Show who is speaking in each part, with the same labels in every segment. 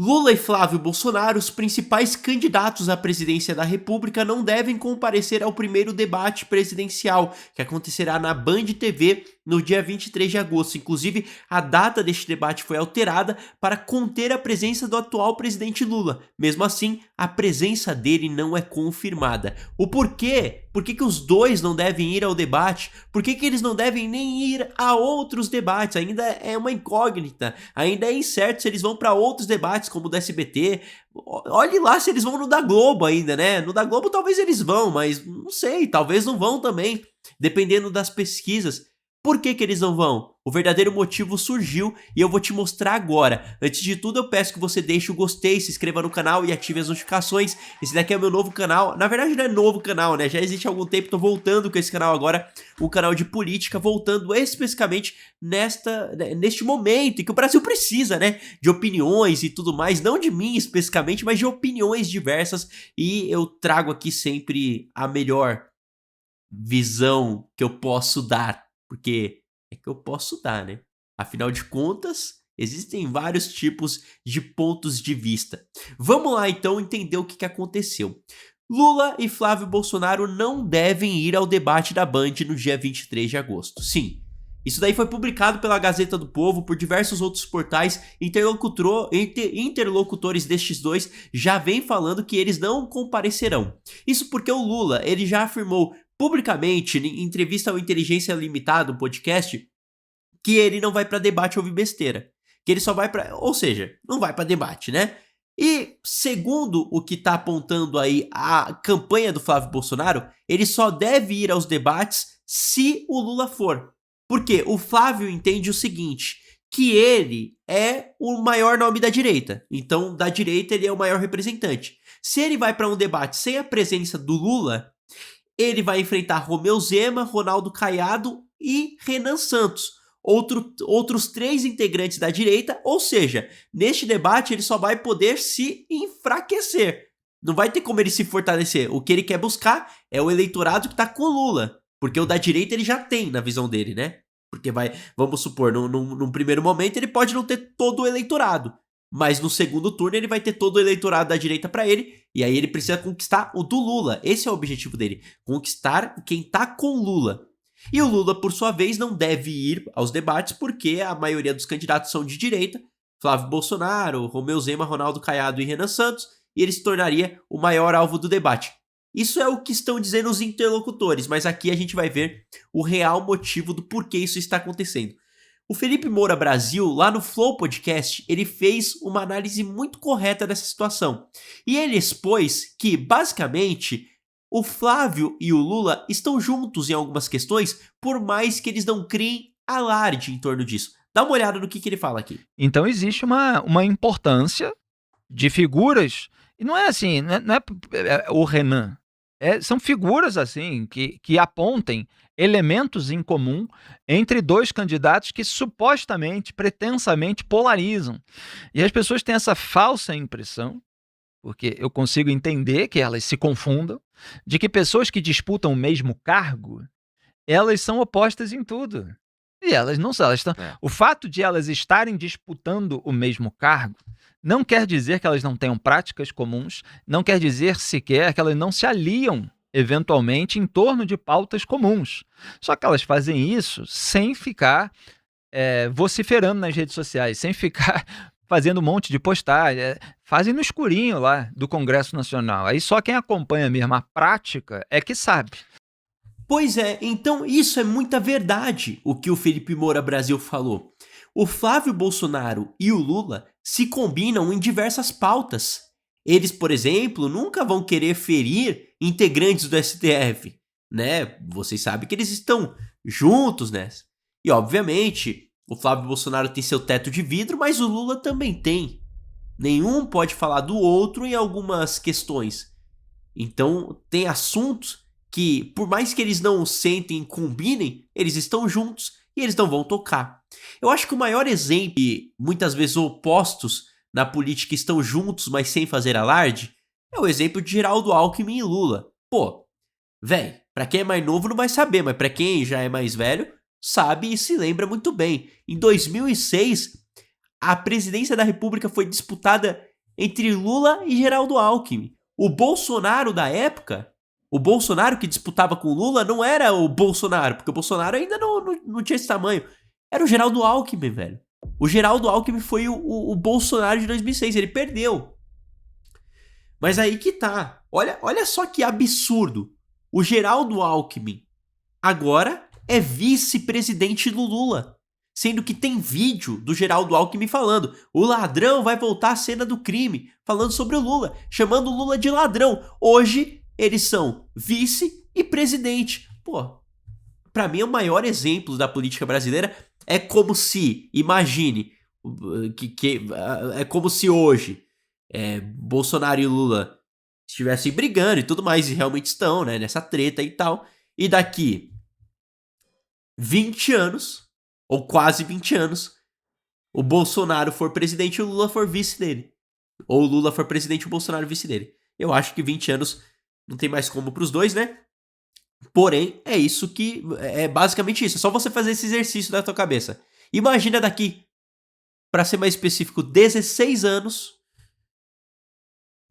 Speaker 1: Lula e Flávio Bolsonaro, os principais candidatos à presidência da República, não devem comparecer ao primeiro debate presidencial, que acontecerá na Band TV no dia 23 de agosto. Inclusive, a data deste debate foi alterada para conter a presença do atual presidente Lula. Mesmo assim, a presença dele não é confirmada. O porquê? Por que os dois não devem ir ao debate? Por que eles não devem nem ir a outros debates? Ainda é uma incógnita. Ainda é incerto se eles vão para outros debates, como o do SBT. Olhe lá se eles vão no da Globo ainda, né? No da Globo talvez eles vão, mas não sei, talvez não vão também, dependendo das pesquisas. Por que eles não vão? O verdadeiro motivo surgiu e eu vou te mostrar agora. Antes de tudo, eu peço que você deixe o gostei, se inscreva no canal e ative as notificações. Esse daqui é o meu novo canal. Na verdade não é novo canal, né? Já existe há algum tempo, tô voltando com esse canal agora. Um canal de política, voltando especificamente neste momento em que o Brasil precisa, né? De opiniões e tudo mais. Não de mim especificamente, mas de opiniões diversas. E eu trago aqui sempre a melhor visão que eu posso dar. Porque é que eu posso dar, né? Afinal de contas, existem vários tipos de pontos de vista. Vamos lá então entender o que aconteceu. Lula e Flávio Bolsonaro não devem ir ao debate da Band no dia 23 de agosto. Sim, isso daí foi publicado pela Gazeta do Povo, por diversos outros portais. Interlocutores destes dois já vêm falando que eles não comparecerão. Isso porque o Lula, ele já afirmou publicamente, em entrevista ao Inteligência Limitada, um podcast, que ele não vai pra debate ouvir besteira. Que ele só vai pra... Ou seja, não vai pra debate, né? E, segundo o que tá apontando aí a campanha do Flávio Bolsonaro, ele só deve ir aos debates se o Lula for. Porque o Flávio entende o seguinte, que ele é o maior nome da direita. Então, da direita, ele é o maior representante. Se ele vai pra um debate sem a presença do Lula, ele vai enfrentar Romeu Zema, Ronaldo Caiado e Renan Santos, outros 3 integrantes da direita, ou seja, neste debate ele só vai poder se enfraquecer. Não vai ter como ele se fortalecer. O que ele quer buscar é o eleitorado que tá com Lula, porque o da direita ele já tem na visão dele, né? Porque vamos supor, num primeiro momento ele pode não ter todo o eleitorado, mas no segundo turno ele vai ter todo o eleitorado da direita pra ele, e aí ele precisa conquistar o do Lula. Esse é o objetivo dele, conquistar quem tá com Lula. E o Lula, por sua vez, não deve ir aos debates porque a maioria dos candidatos são de direita, Flávio Bolsonaro, Romeu Zema, Ronaldo Caiado e Renan Santos, e ele se tornaria o maior alvo do debate. Isso é o que estão dizendo os interlocutores, mas aqui a gente vai ver o real motivo do porquê isso está acontecendo. O Felipe Moura Brasil, lá no Flow Podcast, ele fez uma análise muito correta dessa situação. E ele expôs que, basicamente, o Flávio e o Lula estão juntos em algumas questões, por mais que eles não criem alarde em torno disso. Dá uma olhada no que ele fala aqui.
Speaker 2: Então existe uma importância de figuras, e não é assim, não é o Renan, são figuras assim que apontem elementos em comum entre 2 candidatos que supostamente, pretensamente polarizam. E as pessoas têm essa falsa impressão, porque eu consigo entender que elas se confundam, de que pessoas que disputam o mesmo cargo, elas são opostas em tudo. E elas não são. O fato de elas estarem disputando o mesmo cargo não quer dizer que elas não tenham práticas comuns, não quer dizer sequer que elas não se aliam eventualmente em torno de pautas comuns. Só que elas fazem isso sem ficar vociferando nas redes sociais, sem ficar fazendo um monte de postagem, fazem no escurinho lá do Congresso Nacional. Aí só quem acompanha mesmo a prática é que sabe.
Speaker 1: Pois é, então isso é muita verdade o que o Felipe Moura Brasil falou. O Flávio Bolsonaro e o Lula se combinam em diversas pautas. Eles, por exemplo, nunca vão querer ferir integrantes do STF, né? Vocês sabem que eles estão juntos nessa. E, obviamente, o Flávio Bolsonaro tem seu teto de vidro, mas o Lula também tem. Nenhum pode falar do outro em algumas questões. Então, tem assuntos que, por mais que eles não sentem e combinem, eles estão juntos e eles não vão tocar. Eu acho que o maior exemplo, e muitas vezes opostos na política estão juntos, mas sem fazer alarde, é o exemplo de Geraldo Alckmin e Lula. Pô, véi, pra quem é mais novo não vai saber, mas pra quem já é mais velho, sabe e se lembra muito bem. Em 2006, a presidência da República foi disputada entre Lula e Geraldo Alckmin. O Bolsonaro da época, o Bolsonaro que disputava com o Lula não era o Bolsonaro, porque o Bolsonaro ainda não tinha esse tamanho. Era o Geraldo Alckmin, velho. O Geraldo Alckmin foi o Bolsonaro de 2006, ele perdeu. Mas aí que tá. Olha só que absurdo. O Geraldo Alckmin agora é vice-presidente do Lula. Sendo que tem vídeo do Geraldo Alckmin falando: o ladrão vai voltar à cena do crime, falando sobre o Lula, chamando o Lula de ladrão. Hoje, eles são vice e presidente. Pô, pra mim é o maior exemplo da política brasileira. É como se, imagine, é como se hoje Bolsonaro e Lula estivessem brigando e tudo mais, e realmente estão, né, nessa treta e tal. E daqui 20 anos, ou quase 20 anos, o Bolsonaro for presidente e o Lula for vice dele. Ou o Lula for presidente e o Bolsonaro vice dele. Eu acho que 20 anos não tem mais como pros dois, né? Porém, é isso que... É basicamente isso. É só você fazer esse exercício na tua cabeça. Imagina daqui, pra ser mais específico, 16 anos...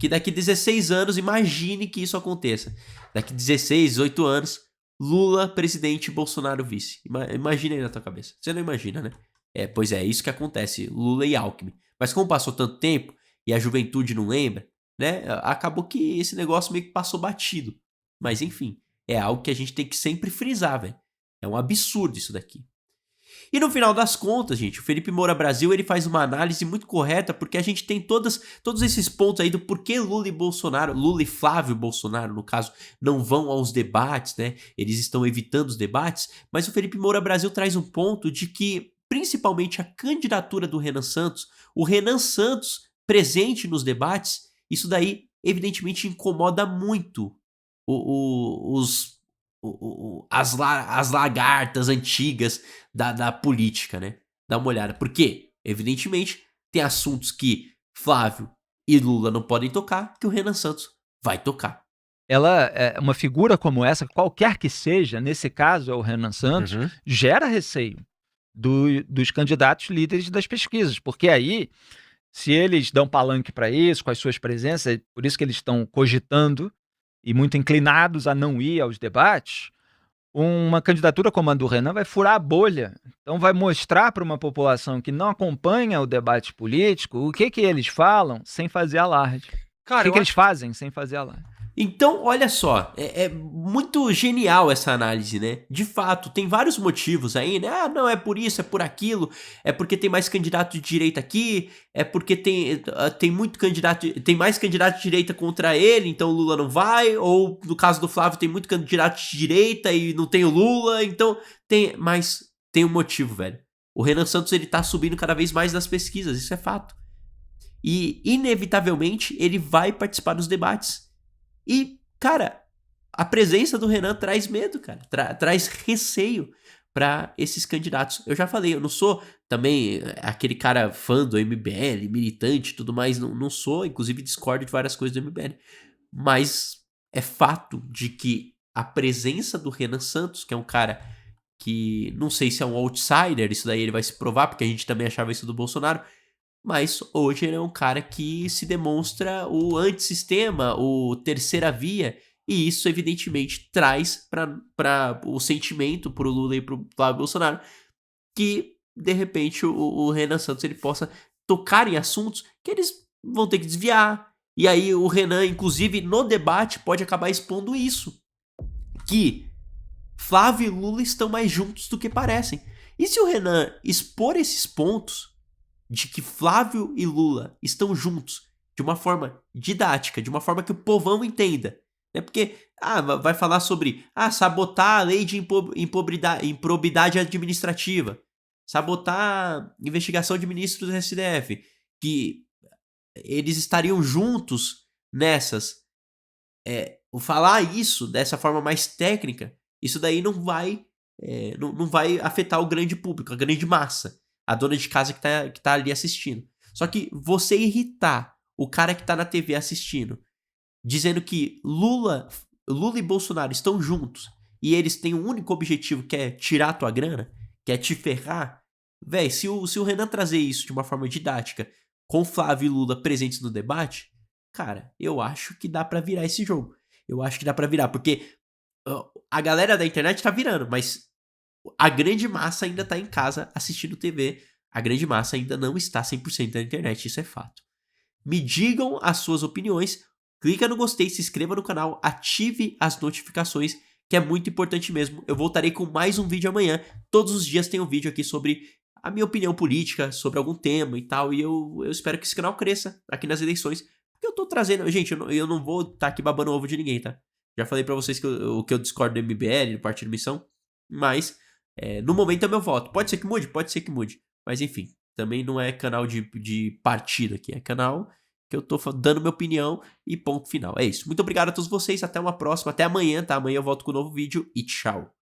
Speaker 1: Que daqui 16 anos, imagine que isso aconteça. Daqui 16, 18 anos, Lula presidente, Bolsonaro vice. Imagina aí na tua cabeça. Você não imagina, né? Pois é isso que acontece, Lula e Alckmin. Mas como passou tanto tempo e a juventude não lembra, né? Acabou que esse negócio meio que passou batido. Mas enfim, é algo que a gente tem que sempre frisar, velho. É um absurdo isso daqui. E no final das contas, gente, o Felipe Moura Brasil ele faz uma análise muito correta porque a gente tem todos esses pontos aí do porquê Lula e Bolsonaro, Lula e Flávio Bolsonaro, no caso, não vão aos debates, né? Eles estão evitando os debates, mas o Felipe Moura Brasil traz um ponto de que, principalmente a candidatura do Renan Santos, o Renan Santos presente nos debates, isso daí evidentemente incomoda muito as lagartas antigas da política, né? Dá uma olhada. Por quê? Evidentemente, tem assuntos que Flávio e Lula não podem tocar, que o Renan Santos vai tocar.
Speaker 2: Ela é uma figura como essa, qualquer que seja, nesse caso é o Renan Santos, gera receio dos candidatos líderes das pesquisas, porque aí, se eles dão palanque para isso, com as suas presenças, é por isso que eles estão cogitando e muito inclinados a não ir aos debates, uma candidatura como a do Renan vai furar a bolha. Então vai mostrar para uma população que não acompanha o debate político o que eles falam sem fazer alarde.
Speaker 3: Cara,
Speaker 2: o que eles fazem sem fazer alarde.
Speaker 1: Então, olha só, é muito genial essa análise, né? De fato, tem vários motivos aí, né? Ah, não, é por isso, é por aquilo, é porque tem mais candidato de direita aqui, é porque tem muito candidato, tem mais candidato de direita contra ele, então o Lula não vai, ou no caso do Flávio tem muito candidato de direita e não tem o Lula, então mas tem um motivo, velho. O Renan Santos, ele tá subindo cada vez mais nas pesquisas, isso é fato. E, inevitavelmente, ele vai participar dos debates. E, cara, a presença do Renan traz medo, cara. Traz receio pra esses candidatos. Eu já falei, eu não sou também aquele cara fã do MBL, militante e tudo mais. Não sou, inclusive discordo de várias coisas do MBL. Mas é fato de que a presença do Renan Santos, que é um cara que não sei se é um outsider, isso daí ele vai se provar, porque a gente também achava isso do Bolsonaro. Mas hoje ele é um cara que se demonstra o antissistema, o terceira via, e isso evidentemente traz para o sentimento pro Lula e pro Flávio Bolsonaro que, de repente, o Renan Santos ele possa tocar em assuntos que eles vão ter que desviar. E aí o Renan, inclusive, no debate, pode acabar expondo isso. Que Flávio e Lula estão mais juntos do que parecem. E se o Renan expor esses pontos de que Flávio e Lula estão juntos de uma forma didática, de uma forma que o povão entenda. É porque vai falar sobre sabotar a lei de improbidade administrativa, sabotar a investigação de ministros do STF, que eles estariam juntos nessas. Falar isso dessa forma mais técnica, isso daí não vai afetar o grande público, a grande massa. A dona de casa que tá ali assistindo. Só que você irritar o cara que tá na TV assistindo, dizendo que Lula e Bolsonaro estão juntos e eles têm um único objetivo, que é tirar a tua grana, que é te ferrar. Véi, se o Renan trazer isso de uma forma didática com Flávio e Lula presentes no debate, cara, eu acho que dá pra virar esse jogo. Eu acho que dá pra virar, porque a galera da internet tá virando, mas a grande massa ainda tá em casa assistindo TV. A grande massa ainda não está 100% na internet, isso é fato. Me digam as suas opiniões, clica no gostei, se inscreva no canal, ative as notificações, que é muito importante mesmo. Eu voltarei com mais um vídeo amanhã. Todos os dias tem um vídeo aqui sobre a minha opinião política, sobre algum tema e tal, e eu espero que esse canal cresça aqui nas eleições, porque eu tô trazendo... Gente, eu não vou estar aqui babando o ovo de ninguém, tá? Já falei pra vocês que eu discordo do MBL, do Partido Missão, mas no momento é meu voto. Pode ser que mude? Pode ser que mude. Mas enfim, também não é canal de partido aqui, é canal que eu tô dando minha opinião e ponto final. É isso. Muito obrigado a todos vocês, até uma próxima, até amanhã, tá? Amanhã eu volto com um novo vídeo e tchau.